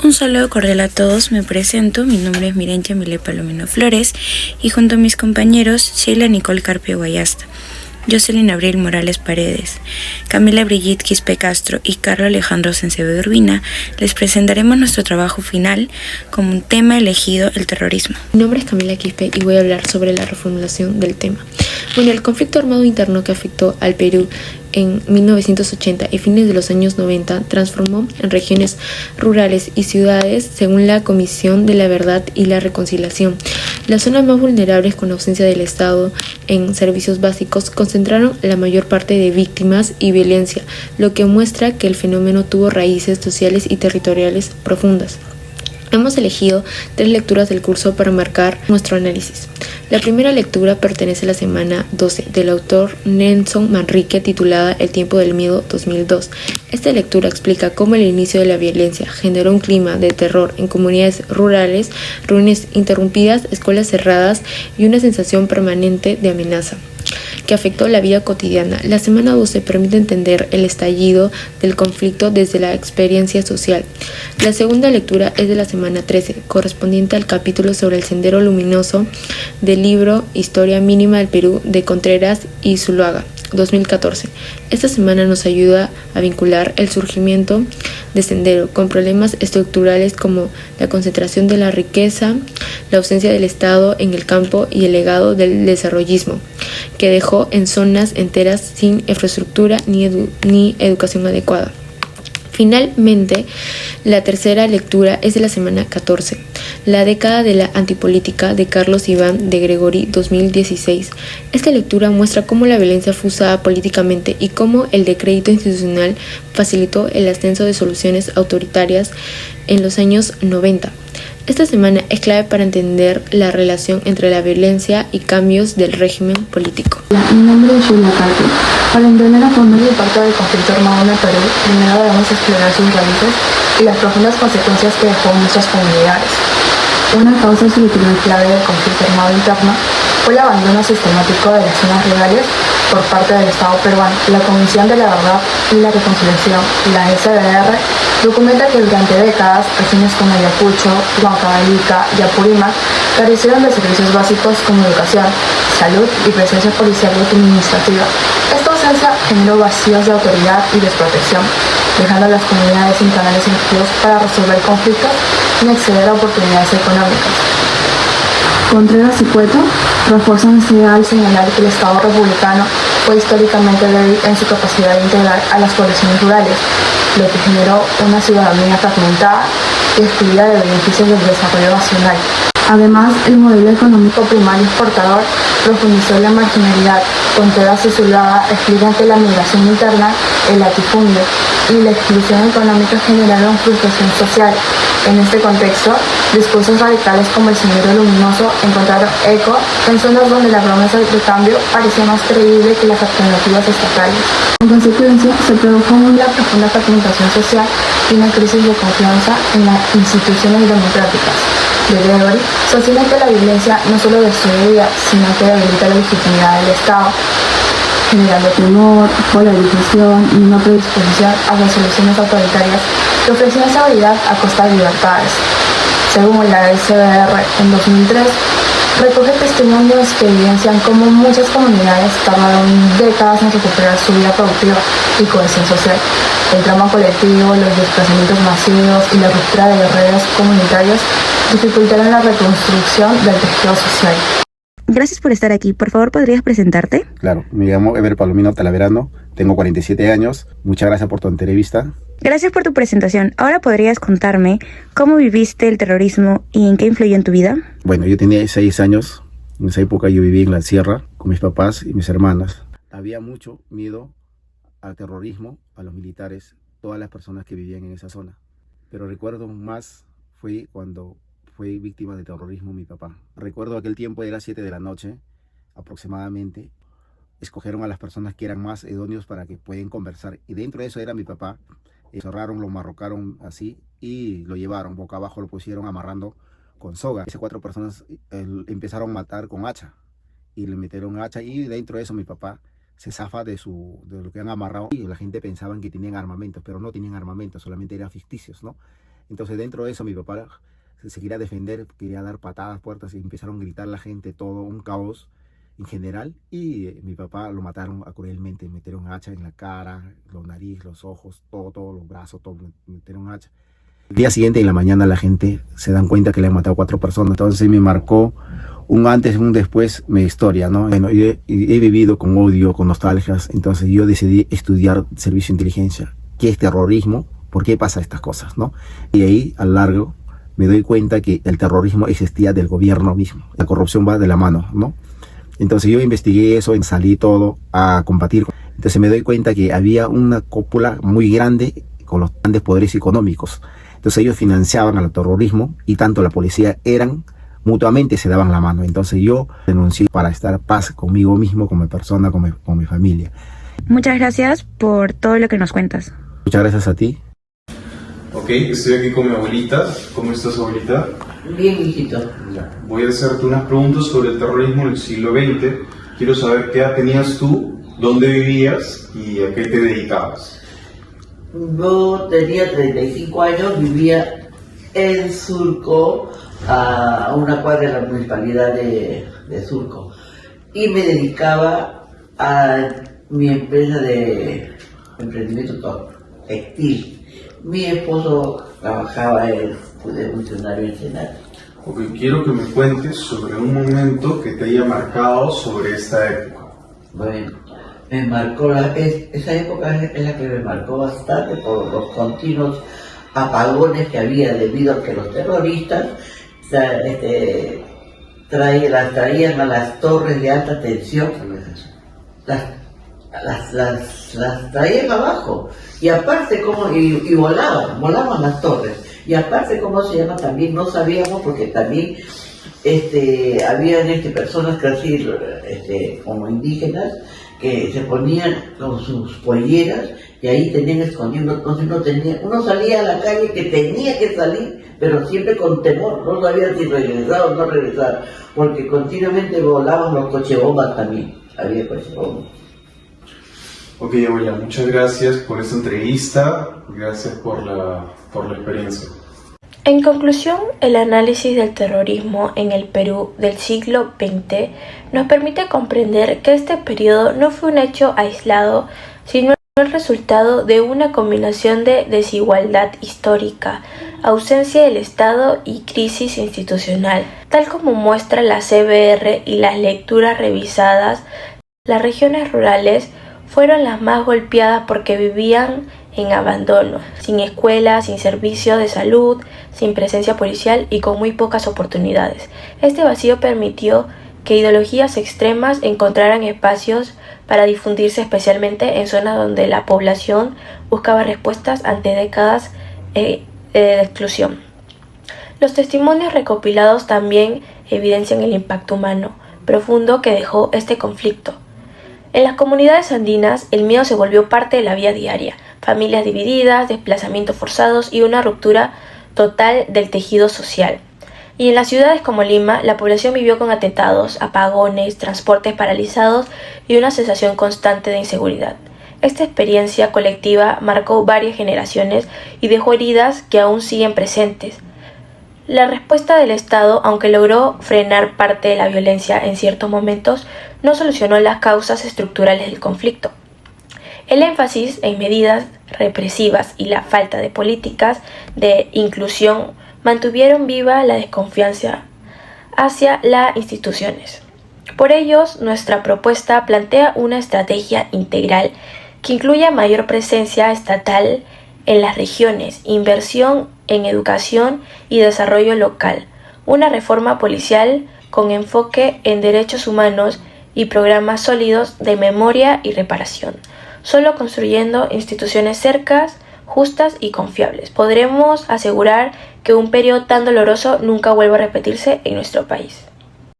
Un saludo cordial a todos, me presento, mi nombre es Mirencha Mile Palomino Flores y junto a mis compañeros Sheila Nicole Carpio Guayasta, Jocelyn Abril Morales Paredes, Camila Brigitte Quispe Castro y Carlos Alejandro Sensevedo Urbina, les presentaremos nuestro trabajo final como un tema elegido, el terrorismo. Mi nombre es Camila Quispe y voy a hablar sobre la reformulación del tema. Bueno, el conflicto armado interno que afectó al Perú en 1980 y fines de los años 90 transformó en regiones rurales y ciudades según la Comisión de la Verdad y la Reconciliación. Las zonas más vulnerables con ausencia del Estado en servicios básicos concentraron la mayor parte de víctimas y violencia, lo que muestra que el fenómeno tuvo raíces sociales y territoriales profundas. Hemos elegido 3 lecturas del curso para marcar nuestro análisis. La primera lectura pertenece a la semana 12 del autor Nelson Manrique titulada El tiempo del miedo 2002. Esta lectura explica cómo el inicio de la violencia generó un clima de terror en comunidades rurales, reuniones interrumpidas, escuelas cerradas y una sensación permanente de amenaza que afectó la vida cotidiana. La semana 12 permite entender el estallido del conflicto desde la experiencia social. La segunda lectura es de la semana 13, correspondiente al capítulo sobre el Sendero Luminoso del libro Historia Mínima del Perú de Contreras y Zuluaga, 2014. Esta semana nos ayuda a vincular el surgimiento de Sendero con problemas estructurales como la concentración de la riqueza, la ausencia del Estado en el campo y el legado del desarrollismo, que dejó en zonas enteras sin infraestructura ni educación adecuada. Finalmente, la tercera lectura es de la semana 14, La década de la antipolítica de Carlos Iván de Gregori 2016. Esta lectura muestra cómo la violencia fue usada políticamente y cómo el decreto institucional facilitó el ascenso de soluciones autoritarias en los años 90. Esta semana es clave para entender la relación entre la violencia y cambios del régimen político. Mi nombre es Sheila Carpio. Para entender a fondo el impacto del conflicto armado en el Perú, primero debemos explorar sus raíces y las profundas consecuencias que dejó en nuestras comunidades. Una causa estructural clave del conflicto armado interno fue el abandono sistemático de las zonas rurales por parte del Estado peruano. La Comisión de la Verdad y la Reconciliación, la SBR, documenta que durante décadas regiones como Ayacucho, Huancavelica y Apurímac carecieron de servicios básicos como educación, salud y presencia policial y administrativa. Esta ausencia generó vacíos de autoridad y desprotección, dejando a las comunidades sin canales efectivos para resolver conflictos ni acceder a oportunidades económicas. Contreras y Cueto refuerzan este ideal al señalar que el Estado republicano fue históricamente débil en su capacidad de integrar a las poblaciones rurales, lo que generó una ciudadanía fragmentada y excluida de beneficios del desarrollo nacional. Además, el modelo económico primario exportador profundizó la marginalidad. Contreras y Zuluaga explican que la migración interna, el latifundio y la exclusión económica generaron frustración social. En este contexto, discursos radicales como el Sendero Luminoso encontraron eco en zonas donde la promesa de cambio parecía más creíble que las alternativas estatales. En consecuencia, se produjo una profunda fragmentación social y una crisis de confianza en las instituciones democráticas. De Gregori sostiene que la violencia no solo destruye vidas, sino que debilita la legitimidad del Estado, generando temor, polarización y una predisposición a las soluciones autoritarias que ofrecían seguridad a costa de libertades. Según la SBR, en 2003, recoge testimonios que evidencian cómo muchas comunidades tardaron décadas en recuperar su vida productiva y cohesión social. El trauma colectivo, los desplazamientos masivos y la ruptura de redes comunitarias dificultaron la reconstrucción del tejido social. Gracias por estar aquí. Por favor, ¿podrías presentarte? Claro, me llamo Ever Palomino Talaverano, tengo 47 años. Muchas gracias por tu entrevista. Gracias por tu presentación. Ahora podrías contarme cómo viviste el terrorismo y en qué influyó en tu vida. Bueno, yo tenía 6 años. En esa época yo vivía en la sierra con mis papás y mis hermanas. Había mucho miedo al terrorismo, a los militares, todas las personas que vivían en esa zona. Pero recuerdo más fue cuando fue víctima de terrorismo mi papá. Recuerdo aquel tiempo, era 7 de la noche aproximadamente. Escogieron a las personas que eran más idóneos para que puedan conversar. Y dentro de eso era mi papá. Cerraron, lo marrocaron así y lo llevaron boca abajo, lo pusieron amarrando con soga. Esas 4 personas empezaron a matar con hacha y le metieron hacha, y dentro de eso mi papá se zafa de lo que han amarrado, y la gente pensaba que tenían armamentos, pero no tenían armamentos, solamente eran ficticios, ¿no? Entonces dentro de eso mi papá se quería defender, quería dar patadas, puertas y empezaron a gritar la gente, todo un caos en general. Y mi papá lo mataron cruelmente, metieron hacha en la cara, los nariz, los ojos, todo, los brazos, todo, metieron hacha. El día siguiente en la mañana la gente se dan cuenta que le han matado 4 personas. Entonces me marcó un antes y un después mi historia, ¿no? Bueno, he vivido con odio, con nostalgias. Entonces yo decidí estudiar servicio de inteligencia. ¿Qué es terrorismo? ¿Por qué pasa estas cosas, no? Y ahí, a lo largo, me doy cuenta que el terrorismo existía del gobierno mismo. La corrupción va de la mano, ¿no? Entonces yo investigué eso, salí todo a combatir. Entonces me doy cuenta que había una cúpula muy grande con los grandes poderes económicos. Entonces ellos financiaban al terrorismo y tanto la policía mutuamente se daban la mano. Entonces yo renuncié para estar en paz conmigo mismo, con mi persona, con mi familia. Muchas gracias por todo lo que nos cuentas. Muchas gracias a ti. Ok, estoy aquí con mi abuelita. ¿Cómo estás, abuelita? Bien, hijito. Ya. Voy a hacerte unas preguntas sobre el terrorismo en el siglo XX. Quiero saber qué edad tenías tú, dónde vivías y a qué te dedicabas. Yo tenía 35 años, vivía en Surco, a una cuadra de la municipalidad de Surco, y me dedicaba a mi empresa de emprendimiento textil. Mi esposo trabajaba de funcionario en Senado. Ok, quiero que me cuentes sobre un momento que te haya marcado sobre esta época. Bueno, me marcó esa época es la que me marcó bastante por los continuos apagones que había debido a que los terroristas las traían a las torres de alta tensión, las traían abajo y aparte y volaban las torres. Y aparte, ¿cómo se llama? También no sabíamos, porque también habían personas casi como indígenas que se ponían con sus polleras y ahí tenían escondiendo. Entonces uno salía a la calle que tenía que salir, pero siempre con temor, no sabía si regresar o no regresar, porque continuamente volaban los cochebombas también, había cochebombas. Ok, abuela, muchas gracias por esta entrevista, gracias por la experiencia. En conclusión, el análisis del terrorismo en el Perú del siglo XX nos permite comprender que este periodo no fue un hecho aislado, sino el resultado de una combinación de desigualdad histórica, ausencia del Estado y crisis institucional. Tal como muestra la CBR y las lecturas revisadas, las regiones rurales fueron las más golpeadas porque vivían en abandono, sin escuelas, sin servicios de salud, sin presencia policial y con muy pocas oportunidades. Este vacío permitió que ideologías extremas encontraran espacios para difundirse, especialmente en zonas donde la población buscaba respuestas ante décadas de exclusión. Los testimonios recopilados también evidencian el impacto humano profundo que dejó este conflicto. En las comunidades andinas, el miedo se volvió parte de la vida diaria. Familias divididas, desplazamientos forzados y una ruptura total del tejido social. Y en las ciudades como Lima, la población vivió con atentados, apagones, transportes paralizados y una sensación constante de inseguridad. Esta experiencia colectiva marcó varias generaciones y dejó heridas que aún siguen presentes. La respuesta del Estado, aunque logró frenar parte de la violencia en ciertos momentos, no solucionó las causas estructurales del conflicto. El énfasis en medidas represivas y la falta de políticas de inclusión mantuvieron viva la desconfianza hacia las instituciones. Por ello, nuestra propuesta plantea una estrategia integral que incluya mayor presencia estatal en las regiones, inversión en educación y desarrollo local, una reforma policial con enfoque en derechos humanos y programas sólidos de memoria y reparación. Solo construyendo instituciones cercanas, justas y confiables podremos asegurar que un periodo tan doloroso nunca vuelva a repetirse en nuestro país.